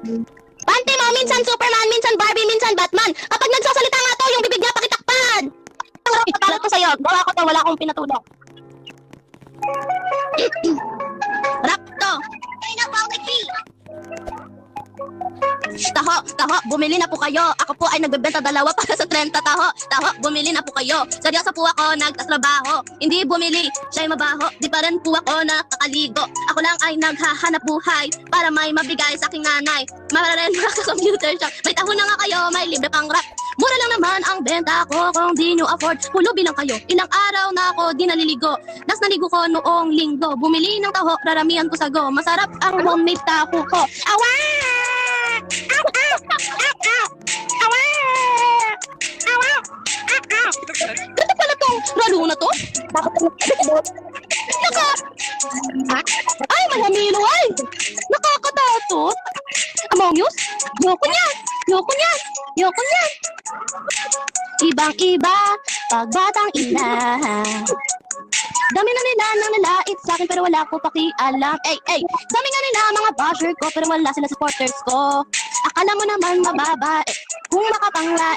Panty mo, minsan Superman, minsan Barbie, minsan Batman. Kapag nagsasalita nga to, yung bibig niya pakitakpan. Ipakalat ko sa'yo, gawa ko to, wala akong pinatulog. Rap to. Ay, taho, bumili na po kayo. Ako po ay nagbebenta dalawa para sa 30 taho. Taho, bumili na po kayo. Seryoso po ako, nagtatrabaho. Hindi bumili, siya'y mabaho. Di pa rin po ako nakakaligo. Ako lang ay naghahanap buhay para may mabigay sa aking nanay. Mararin sa computer shop. May taho na nga kayo, may libre pang rap. Mura lang naman ang benta ko kung di nyo afford. Hulubi lang kayo, ilang araw na ako di naliligo. Last naligo ko noong linggo. Bumili ng taho, raramihan ko sago. Masarap ang homemade taho ko. Awa! Aw, aw! Aw, aw! Awa! Awa! Aw, aw! Ganda pala tong ralo na to. Ay, malamilo ay! Nakakatatot! Among Us? Yoko niyan! Yoko niyan! Yoko niyan! Ibang-iba, pagbatang ina. Dami na nila nang nalait sa akin pero wala ko pakialam. Ey, dami nga nila mga basher ko pero wala sila supporters ko. Akala mo naman mababa, kung makapangla,